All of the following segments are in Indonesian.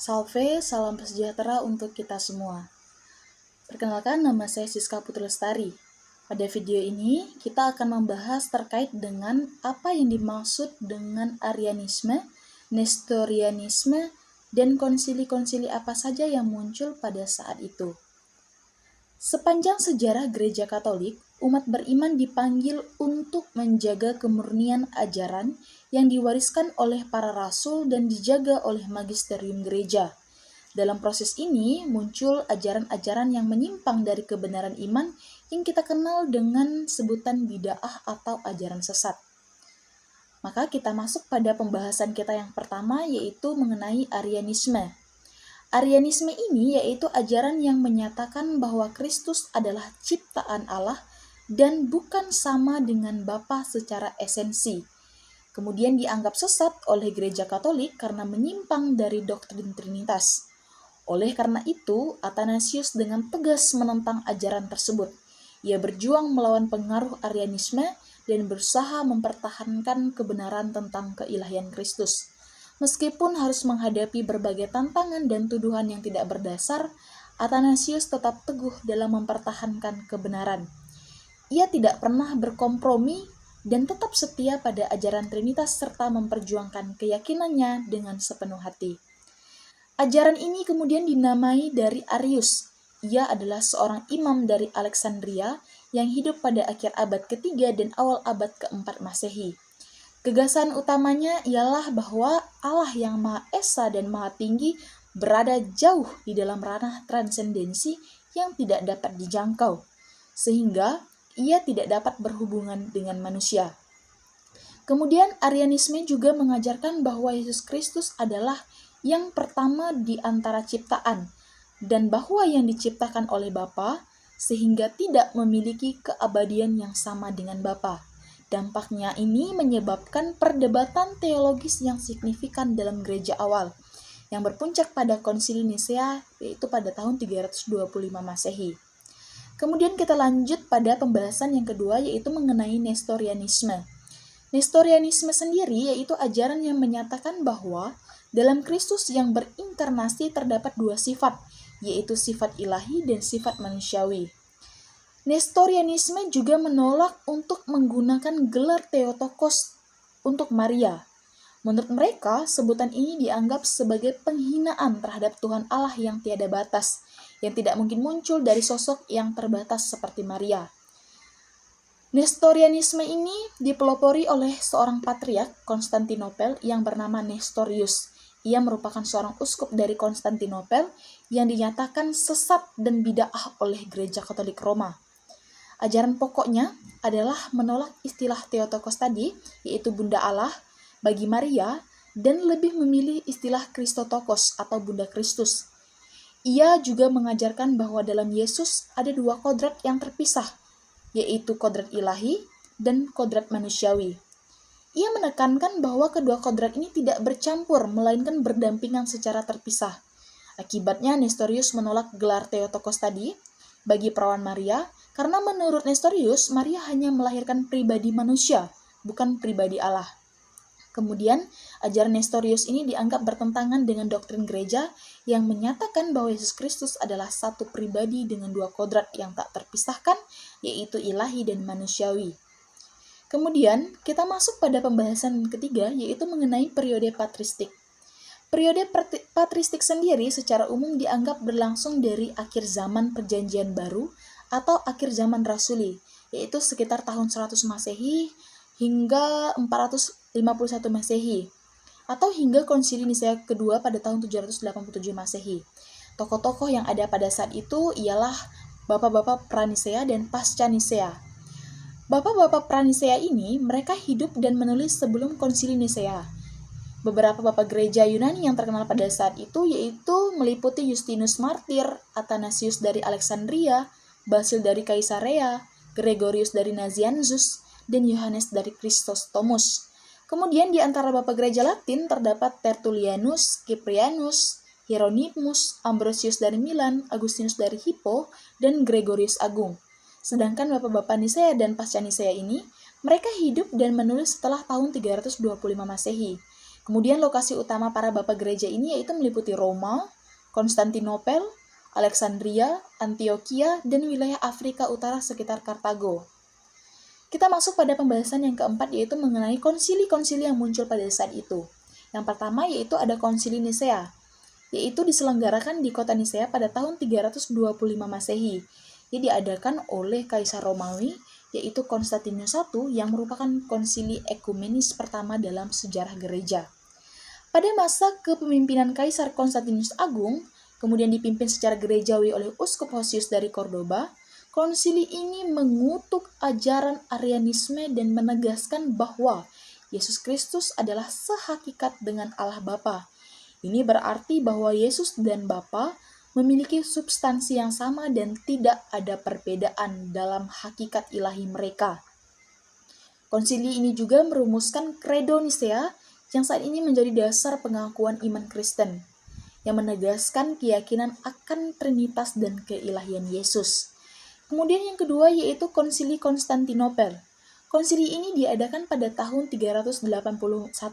Salve, salam sejahtera untuk kita semua. Perkenalkan, nama saya Siska Putri Lestari. Pada video ini, kita akan membahas terkait dengan apa yang dimaksud dengan Arianisme, Nestorianisme, dan konsili-konsili apa saja yang muncul pada saat itu. Sepanjang sejarah Gereja Katolik, umat beriman dipanggil untuk menjaga kemurnian ajaran yang diwariskan oleh para rasul dan dijaga oleh magisterium gereja. Dalam proses ini muncul ajaran-ajaran yang menyimpang dari kebenaran iman yang kita kenal dengan sebutan bid'ah atau ajaran sesat. Maka kita masuk pada pembahasan kita yang pertama, yaitu mengenai Arianisme. Arianisme ini yaitu ajaran yang menyatakan bahwa Kristus adalah ciptaan Allah dan bukan sama dengan Bapa secara esensi. Kemudian dianggap sesat oleh Gereja Katolik karena menyimpang dari doktrin Trinitas. Oleh karena itu, Athanasius dengan tegas menentang ajaran tersebut. Ia berjuang melawan pengaruh Arianisme dan berusaha mempertahankan kebenaran tentang keilahian Kristus. Meskipun harus menghadapi berbagai tantangan dan tuduhan yang tidak berdasar, Athanasius tetap teguh dalam mempertahankan kebenaran. Ia tidak pernah berkompromi dan tetap setia pada ajaran Trinitas serta memperjuangkan keyakinannya dengan sepenuh hati. Ajaran ini kemudian dinamai dari Arius. Ia adalah seorang imam dari Alexandria yang hidup pada akhir abad ke-3 dan awal abad ke-4 Masehi. Gagasan utamanya ialah bahwa Allah yang Maha Esa dan Maha Tinggi berada jauh di dalam ranah transendensi yang tidak dapat dijangkau, sehingga ia tidak dapat berhubungan dengan manusia. Kemudian Arianisme juga mengajarkan bahwa Yesus Kristus adalah yang pertama di antara ciptaan, dan bahwa yang diciptakan oleh Bapa sehingga tidak memiliki keabadian yang sama dengan Bapa. Dampaknya ini menyebabkan perdebatan teologis yang signifikan dalam gereja awal, yang berpuncak pada Konsili Nisea, yaitu pada tahun 325 Masehi. Kemudian kita lanjut pada pembahasan yang kedua, yaitu mengenai Nestorianisme. Nestorianisme sendiri yaitu ajaran yang menyatakan bahwa dalam Kristus yang berinkarnasi terdapat dua sifat, yaitu sifat ilahi dan sifat manusiawi. Nestorianisme juga menolak untuk menggunakan gelar Theotokos untuk Maria. Menurut mereka, sebutan ini dianggap sebagai penghinaan terhadap Tuhan Allah yang tiada batas, yang tidak mungkin muncul dari sosok yang terbatas seperti Maria. Nestorianisme ini dipelopori oleh seorang patriark Konstantinopel yang bernama Nestorius. Ia merupakan seorang uskup dari Konstantinopel yang dinyatakan sesat dan bid'ah oleh Gereja Katolik Roma. Ajaran pokoknya adalah menolak istilah Theotokos tadi, yaitu Bunda Allah, bagi Maria, dan lebih memilih istilah Christotokos atau Bunda Kristus. Ia juga mengajarkan bahwa dalam Yesus ada dua kodrat yang terpisah, yaitu kodrat ilahi dan kodrat manusiawi. Ia menekankan bahwa kedua kodrat ini tidak bercampur, melainkan berdampingan secara terpisah. Akibatnya Nestorius menolak gelar Theotokos tadi bagi perawan Maria, karena menurut Nestorius, Maria hanya melahirkan pribadi manusia, bukan pribadi Allah. Kemudian, ajaran Nestorius ini dianggap bertentangan dengan doktrin gereja yang menyatakan bahwa Yesus Kristus adalah satu pribadi dengan dua kodrat yang tak terpisahkan, yaitu ilahi dan manusiawi. Kemudian, kita masuk pada pembahasan ketiga, yaitu mengenai periode patristik. Periode patristik sendiri secara umum dianggap berlangsung dari akhir zaman Perjanjian Baru atau akhir zaman Rasuli, yaitu sekitar tahun 100 Masehi hingga 451 Masehi, atau hingga Konsili Nisea kedua pada tahun 787 Masehi. Tokoh-tokoh yang ada pada saat itu ialah Bapak-Bapak Pranisea dan Pasca Nisea. Bapak-Bapak Pranisea ini mereka hidup dan menulis sebelum Konsili Nisea. Beberapa bapak gereja Yunani yang terkenal pada saat itu yaitu meliputi Justinus Martir, Athanasius dari Alexandria, Basil dari Kaisarea, Gregorius dari Nazianzus, dan Yohanes dari Chrysostomus. Kemudian di antara bapak gereja Latin terdapat Tertullianus, Cyprianus, Hieronymus, Ambrosius dari Milan, Agustinus dari Hippo, dan Gregorius Agung. Sedangkan bapak-bapak Nisea dan Pasca Nisea ini, mereka hidup dan menulis setelah tahun 325 Masehi. Kemudian lokasi utama para bapak gereja ini yaitu meliputi Roma, Konstantinopel, Alexandria, Antioquia, dan wilayah Afrika Utara sekitar Kartago. Kita masuk pada pembahasan yang keempat yaitu mengenai konsili-konsili yang muncul pada saat itu. Yang pertama yaitu ada konsili Nisea, yaitu diselenggarakan di kota Nisea pada tahun 325 Masehi. Ia diadakan oleh Kaisar Romawi, yaitu Konstantinus I yang merupakan konsili ekumenis pertama dalam sejarah gereja. Pada masa kepemimpinan Kaisar Konstantinus Agung, kemudian dipimpin secara gerejawi oleh Uskup Hosius dari Cordoba, konsili ini mengutuk ajaran Arianisme dan menegaskan bahwa Yesus Kristus adalah sehakikat dengan Allah Bapa. Ini berarti bahwa Yesus dan Bapa memiliki substansi yang sama dan tidak ada perbedaan dalam hakikat ilahi mereka. Konsili ini juga merumuskan Credo Nicea yang saat ini menjadi dasar pengakuan iman Kristen, yang menegaskan keyakinan akan Trinitas dan keilahian Yesus. Kemudian yang kedua yaitu Konsili Konstantinopel. Konsili ini diadakan pada tahun 381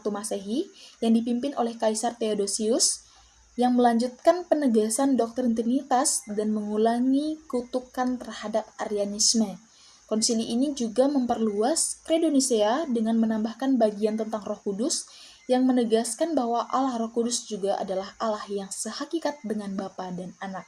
Masehi yang dipimpin oleh Kaisar Theodosius yang melanjutkan penegasan doktrin Trinitas dan mengulangi kutukan terhadap Arianisme. Konsili ini juga memperluas Credo Nicea dengan menambahkan bagian tentang Roh Kudus yang menegaskan bahwa Allah Roh Kudus juga adalah Allah yang sehakikat dengan Bapa dan Anak.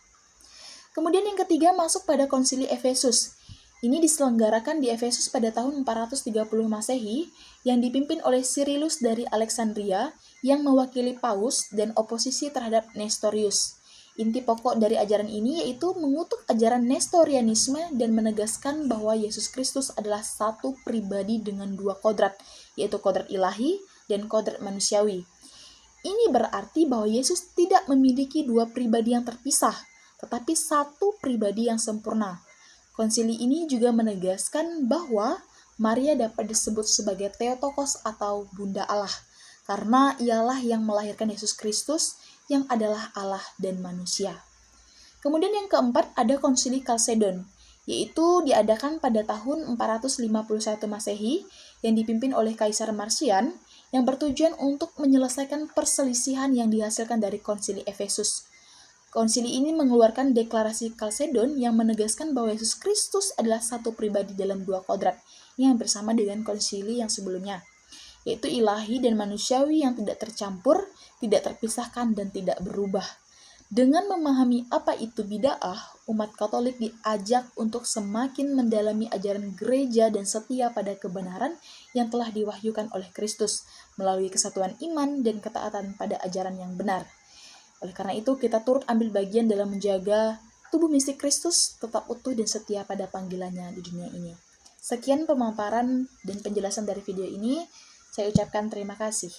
Kemudian yang ketiga masuk pada Konsili Efesus. Ini diselenggarakan di Efesus pada tahun 430 Masehi yang dipimpin oleh Cyrillus dari Alexandria yang mewakili Paus dan oposisi terhadap Nestorius. Inti pokok dari ajaran ini yaitu mengutuk ajaran Nestorianisme dan menegaskan bahwa Yesus Kristus adalah satu pribadi dengan dua kodrat, yaitu kodrat ilahi dan kodrat manusiawi. Ini berarti bahwa Yesus tidak memiliki dua pribadi yang terpisah, tetapi satu pribadi yang sempurna. Konsili ini juga menegaskan bahwa Maria dapat disebut sebagai Theotokos atau Bunda Allah, karena ialah yang melahirkan Yesus Kristus yang adalah Allah dan manusia. Kemudian yang keempat ada Konsili Kalsedon, yaitu diadakan pada tahun 451 Masehi yang dipimpin oleh Kaisar Marcian yang bertujuan untuk menyelesaikan perselisihan yang dihasilkan dari Konsili Efesus. Konsili ini mengeluarkan deklarasi Kalsedon yang menegaskan bahwa Yesus Kristus adalah satu pribadi dalam dua kodrat, yang bersama dengan konsili yang sebelumnya, yaitu ilahi dan manusiawi yang tidak tercampur, tidak terpisahkan, dan tidak berubah. Dengan memahami apa itu bid'ah, umat Katolik diajak untuk semakin mendalami ajaran gereja dan setia pada kebenaran yang telah diwahyukan oleh Kristus melalui kesatuan iman dan ketaatan pada ajaran yang benar. Oleh karena itu, kita turut ambil bagian dalam menjaga tubuh mistik Kristus tetap utuh dan setia pada panggilannya di dunia ini. Sekian pemaparan dan penjelasan dari video ini. Saya ucapkan terima kasih.